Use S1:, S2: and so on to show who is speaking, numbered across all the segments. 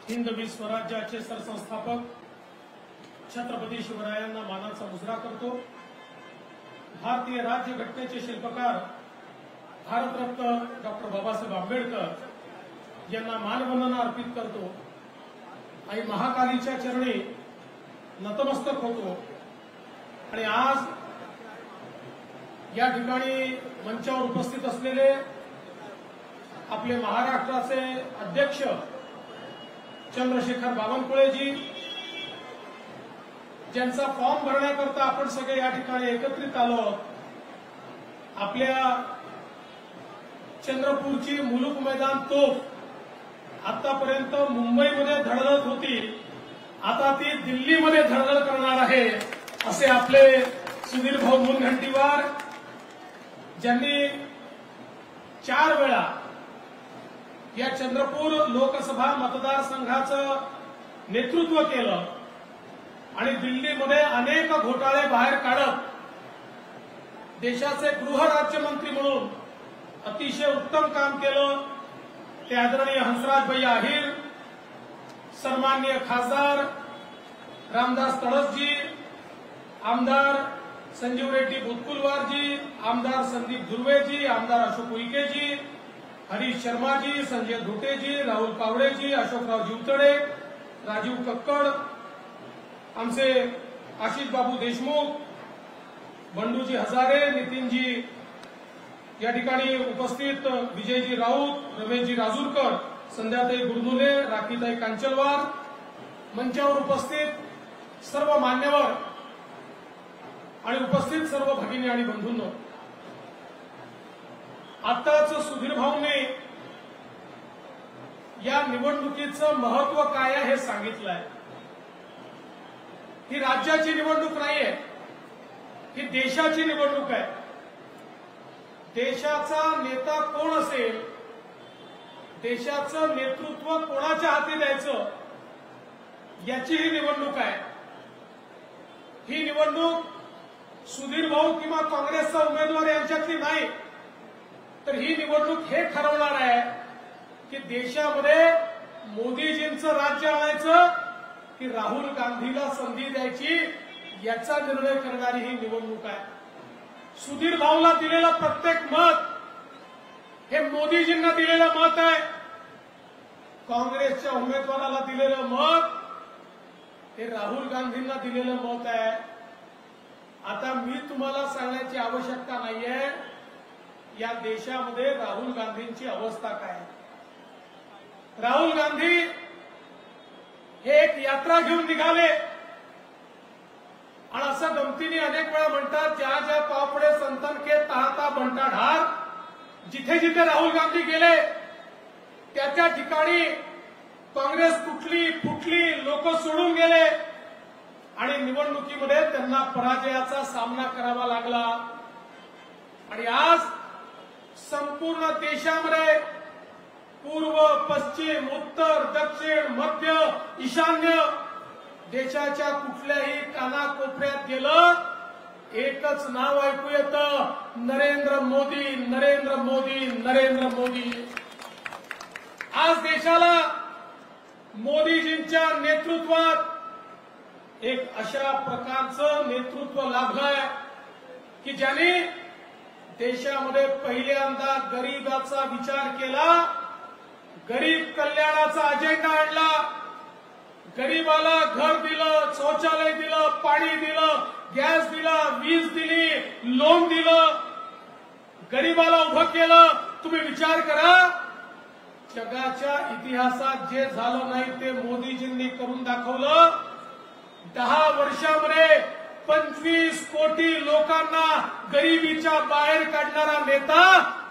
S1: हिंदवी स्वराज्याचे सरसंस्थापक छत्रपती शिवरायांना मानाचा मुजरा करतो। भारतीय राज्यघटनेचे शिल्पकार भारतरत्न डॉक्टर बाबासाहेब आंबेडकर यांना मानवंदना अर्पित करतो। आई महाकालीच्या चरणी नतमस्तक होतो आणि आज या ठिकाणी मंचावर उपस्थित असलेले आपले महाराष्ट्राचे अध्यक्ष चंद्रशेखर बावनकुळेजी, ज्यांचा फॉर्म भरण्याकरता आपण सगळे या ठिकाणी एकत्रित आलो। आपल्या चंद्रपूरची मुलुक मैदान तोफ आतापर्यंत मुंबईमध्ये धडधड होती, आता ती दिल्लीमध्ये धडधड करणार आहे, असे आपले सुधीर भाऊ मुनगंटीवार, ज्यांनी 4 वेळा या चंद्रपूर लोकसभा मतदारसंघाचं नेतृत्व केलं आणि दिल्लीमध्ये अनेक घोटाळे बाहेर काढत देशाचे गृहराज्यमंत्री म्हणून अतिशय उत्तम काम केलं। ते आदरणीय हंसराज अहिर, सन्माननीय खासदार रामदास तडसजी, आमदार संजीव रेड्डी भूतकुलवारजी, आमदार संदीप धुर्वेजी, आमदार अशोक उईकेजी, हरीश शर्माजी, संजय धोटेजी, राहुल पावडेजी, अशोकराव जीवतडे, राजीव कक्कड, आमचे आशिष बाबू देशमुख, बंडूजी हजारे, नितीनजी या ठिकाणी उपस्थित, विजयजी राऊत, रमेशजी राजूरकर, संध्याताई गुरनुले, राखीताई कांचलवार, मंचावर उपस्थित सर्व मान्यवर आणि उपस्थित सर्व भगिनी आणि बंधूंनो, आताच सुधीर भाऊने या निवडणुकीचं महत्व काय आहे हे सांगितलंय। ही राज्याची निवडणूक नाहीये, ही देशाची निवडणूक आहे। देशाचा नेता कोण असेल, देशाचं नेतृत्व कोणाच्या हाती द्यायचं, याची ही निवडणूक आहे। ही निवडणूक सुधीर भाऊ किंवा काँग्रेसचा उमेदवार यांच्यातली नाही, तर ही निवडणूक हे ठरवणार आहे की देशामध्ये मोदीजींचं राज्य आणायचं की राहुल गांधीला संधी द्यायची, याचा निर्णय करणारी ही निवडणूक आहे। सुधीर भाऊला दिलेलं प्रत्येक मत हे मोदीजींना दिलेलं मत आहे, काँग्रेसच्या उमेदवाराला दिलेलं मत हे राहुल गांधींना दिलेलं मत आहे। आता मी तुम्हाला सांगण्याची आवश्यकता नाहीये या देशामध्ये राहुल गांधींची अवस्था काय। राहुल गांधी हे एक यात्रा घेऊन निघाले आणि असं गमतीने अनेक वेळा म्हणतात, ज्या ज्या पापडे संतन के तहाता बंटा ढार, जिथे जिथे राहुल गांधी गेले त्या त्या ठिकाणी काँग्रेस फुटली, लोक सोडून गेले आणि निवडणुकीमध्ये त्यांना पराजयाचा सामना करावा लागला। आणि आज संपूर्ण देशामध्ये पूर्व, पश्चिम, उत्तर, दक्षिण, मध्य, ईशान्य देशाच्या कुठल्याही कानाकोपऱ्यात गेलं एकच नाव ऐकू येतं, नरेंद्र मोदी, नरेंद्र मोदी, नरेंद्र मोदी। आज देशाला मोदीजींच्या नेतृत्वात एक अशा प्रकारचं नेतृत्व लाभलंय की ज्यांनी देशामध्ये पहिल्यांदा गरीबाचा विचार केला, गरीब कल्याणाचा अजेंडा आणला, गरीबाला घर दिलं, शौचालय दिलं, पाणी दिलं, गॅस दिला, वीज दिली, लोन दिलं, गरीबाला उभं केलं। तुम्ही विचार करा, जगाच्या इतिहासात जे झालं नाही ते मोदीजींनी करून दाखवलं। 10 वर्षामध्ये 25 कोटी लोकांना गरिबीच्या बाहेर काढणारा नेता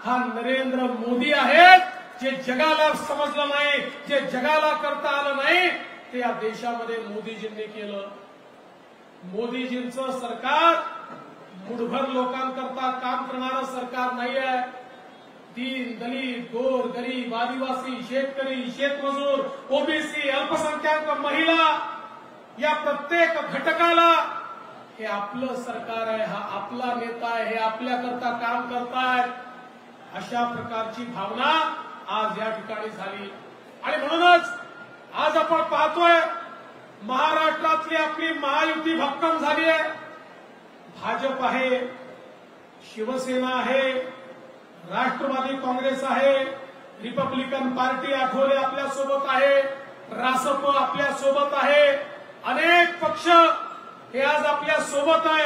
S1: हा नरेंद्र मोदी आहे। जे जगाला समजलं नाही, जे जगाला करता आलं नाही, ते या देशामध्ये मोदीजींनी केलं। मोदीजींचं सरकार मुठभर लोकांकरता काम करणारं सरकार नाही आहे। दीन, दलित, गोर, गरीब, आदिवासी, शेतकरी, शेतमजूर, ओबीसी, अल्पसंख्याक, महिला या प्रत्येक घटकाला हे आपलं सरकार आहे, हा आपला नेता आहे, हे आपल्याकरता काम करतायत, अशा प्रकारची भावना आज या ठिकाणी झाली। आणि म्हणूनच आज आपण आपली महायुती भक्कम झाली आहे. भाजप आहे, शिवसेना आहे, राष्ट्रवादी काँग्रेस आहे, रिपब्लिकन पार्टी आठवले आपल्या सोबत आहे, रासप आपल्या सोबत आहे, अनेक पक्ष हे आज आपल्या सोबत आहे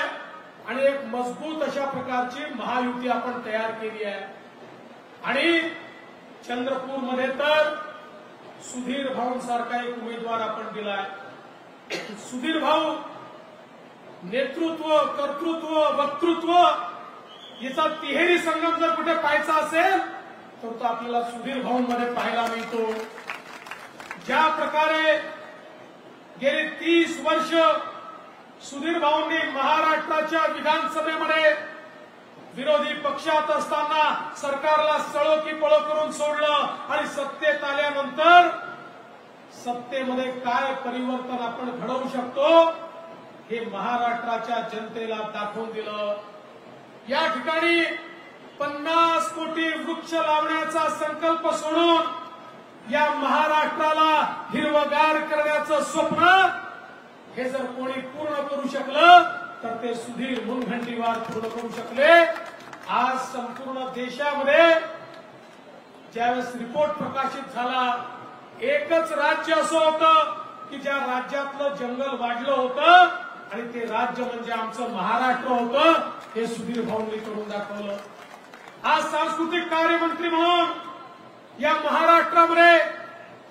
S1: आणि एक मजबूत अशा प्रकारची महायुती आपण तयार केली आहे. आणि चंद्रपूरमध्ये तर सुधीर भाऊंसारखा एक उमेदवार आपण दिलाय. सुधीर भाऊ नेतृत्व, कर्तृत्व, वक्तृत्व याचा तिहेरी संगम जर कुठे पाहायचा असेल तर तो आपल्याला सुधीर भाऊंमध्ये पाहायला मिळतो. ज्या प्रकारे गेली 30 वर्ष सुधीर भाऊंनी महाराष्ट्राच्या विधानसभेमध्ये विरोधी पक्षात असताना सरकारला सळो की पळो करून सोडलं आणि सत्तेत आल्यानंतर सत्तेमध्ये काय परिवर्तन आपण घडवू शकतो हे महाराष्ट्राच्या जनतेला दाखवून दिलं. या ठिकाणी 50 कोटी वृक्ष लावण्याचा संकल्प सोडून या महाराष्ट्राला हिरवगार करण्याचं स्वप्न हे जर कोणी पूर्ण करू शकलं तर ते सुधीर मुनगंटीवार पूर्ण करू शकले. आज संपूर्ण देशामध्ये ज्यावेळेस रिपोर्ट प्रकाशित झाला, एकच राज्य असं होतं की ज्या राज्यातलं जंगल वाढलं होतं आणि ते राज्य म्हणजे आमचं महाराष्ट्र होतं. हे सुधीर भाऊंनी करून दाखवलं. आज सांस्कृतिक कार्यमंत्री म्हणून या महाराष्ट्रामध्ये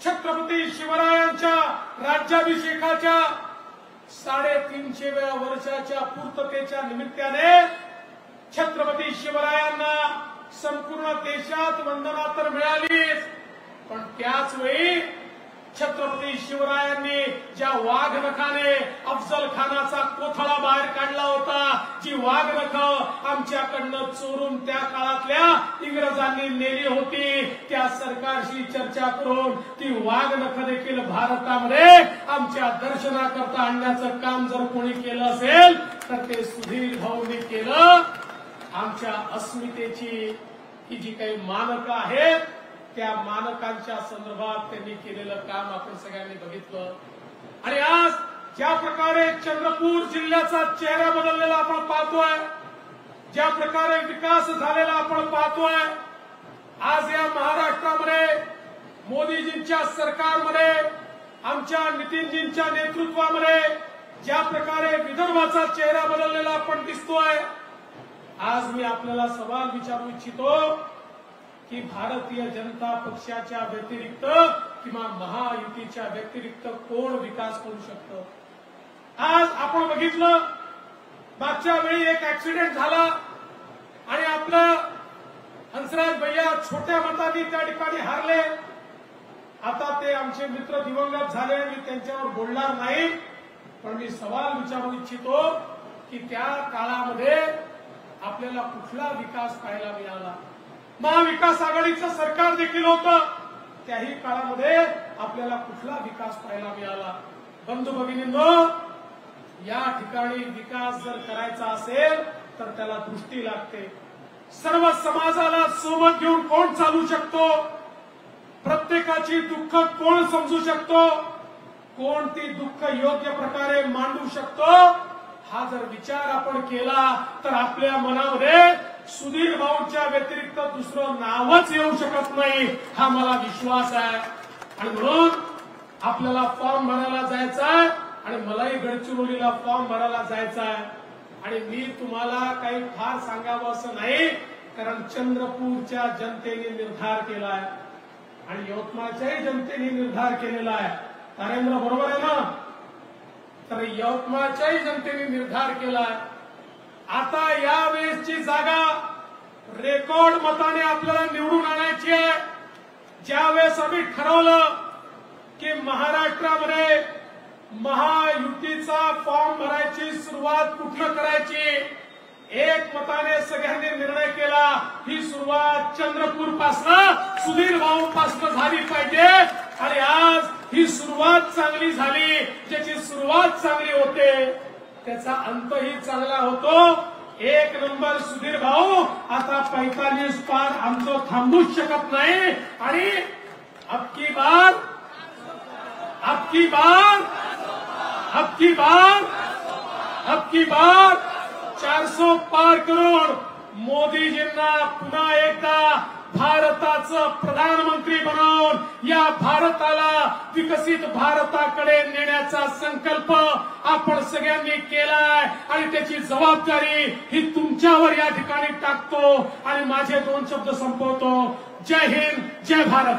S1: छत्रपती शिवरायांच्या राज्याभिषेकाच्या 350व्या वर्षाच्या पूर्ततेच्या निमित्ताने छत्रपती शिवरायांना संपूर्ण देशात वंदना तर मिळालीच, पण त्याच वेळी छत्रपती शिवरायांनी ज्या वाघनखाने अफजल खानाचा कोथळा बाहेर काढला होता, जी वाघनखं आमच्याकडनं चोरून त्या काळातल्या इंग्रजांनी नेली होती, त्या सरकारशी चर्चा करून ती वाघनखं देखील भारतामध्ये आमच्या दर्शनाकरता आणण्याचं काम जर कोणी केलं असेल तर ते सुधीर भाऊंनी केलं. आमच्या अस्मितेची ही जी काही मानकं आहेत त्या मानकांच्या संदर्भात त्यांनी केलेलं काम आपण सगळ्यांनी बघितलं. आणि आज ज्या प्रकारे चंद्रपूर जिल्ह्याचा चेहरा बदललेला आपण पाहतोय, ज्या प्रकारे विकास झालेला आपण पाहतोय, आज या महाराष्ट्रामध्ये मोदीजींच्या सरकारमध्ये आमच्या नितीनजींच्या नेतृत्वामध्ये ज्या प्रकारे विदर्भाचा चेहरा बदललेला आपण दिसतोय. आज मी आपल्याला सवाल विचारू इच्छितो की भारतीय जनता पक्षाच्या व्यतिरिक्त किंवा महायुतीच्या व्यतिरिक्त कोण विकास करू शकतं? आज आपण बघितलं मागच्या वेळी एक ऍक्सिडेंट झाला आणि आपलं हंसराज भैया छोट्या मतांनी त्या ठिकाणी हारले. आता ते आमचे मित्र दिवंगत झाले, मी त्यांच्यावर बोलणार नाही, पण मी सवाल विचारू इच्छितो की त्या काळामध्ये आपल्याला कुठला विकास पाहायला मिळाला? महाविकास आघाडीचं सरकार देखील होतं, त्याही काळामध्ये आपल्याला कुठला विकास पाहायला मिळाला? बंधू भगिनींनो, या ठिकाणी विकास जर करायचा असेल तर त्याला दृष्टी लागते. सर्व समाजाला सोबत घेऊन कोण चालू शकतो? प्रत्येकाची दुःख कोण समजू शकतो? कोण ती दुःख योग्य प्रकारे मांडू शकतो? हा जर विचार आपण केला तर आपल्या मनामध्ये सुधीर भाऊंच्या व्यतिरिक्त दुसरं नावच येऊ शकत नाही, हा मला विश्वास आहे. आणि म्हणून आपल्याला फॉर्म भरायला जायचा आहे आणि मलाही गडचिरोलीला फॉर्म भरायला जायचा आहे. आणि मी तुम्हाला काही फार सांगावं असं नाही, कारण चंद्रपूरच्या जनतेने निर्धार केला आहे आणि यवतमाळच्याही जनतेने निर्धार केलेला आहे. नरेंद्र बरोबर आहे ना? तर यवतमाळच्याही जनतेने निर्धार केलाय. आता यावेळेसची जागा रेकॉर्ड मताने आपल्याला निवडून आणायची आहे. ज्यावेळेस आम्ही ठरवलं की महाराष्ट्रामध्ये महायुतीचा फॉर्म भरायची सुरुवात कुठनं करायची, एक मताने सगळ्यांनी निर्णय केला ही सुरुवात चंद्रपूर पासून सुधीर भाऊ पासून झाली पाहिजे. आणि आज ही सुरुवात चांगली झाली. ज्याची सुरुवात चांगली होते त्याचा अंतही चांगला होतो. 1 नंबर सुधीर भाऊ. आता 45 पार आमचं थांबूच शकत नाही. आणि अब की बार अब की बार 400 पार करून मोदीजींना पुन्हा एकदा भारताचं प्रधानमंत्री बनवून या भारताला विकसित भारताकडे नेण्याचा संकल्प आपण सगळ्यांनी केलाय आणि त्याची जबाबदारी ही तुमच्यावर या ठिकाणी टाकतो आणि माझे 2 शब्द संपवतो. जय हिंद, जय भारत.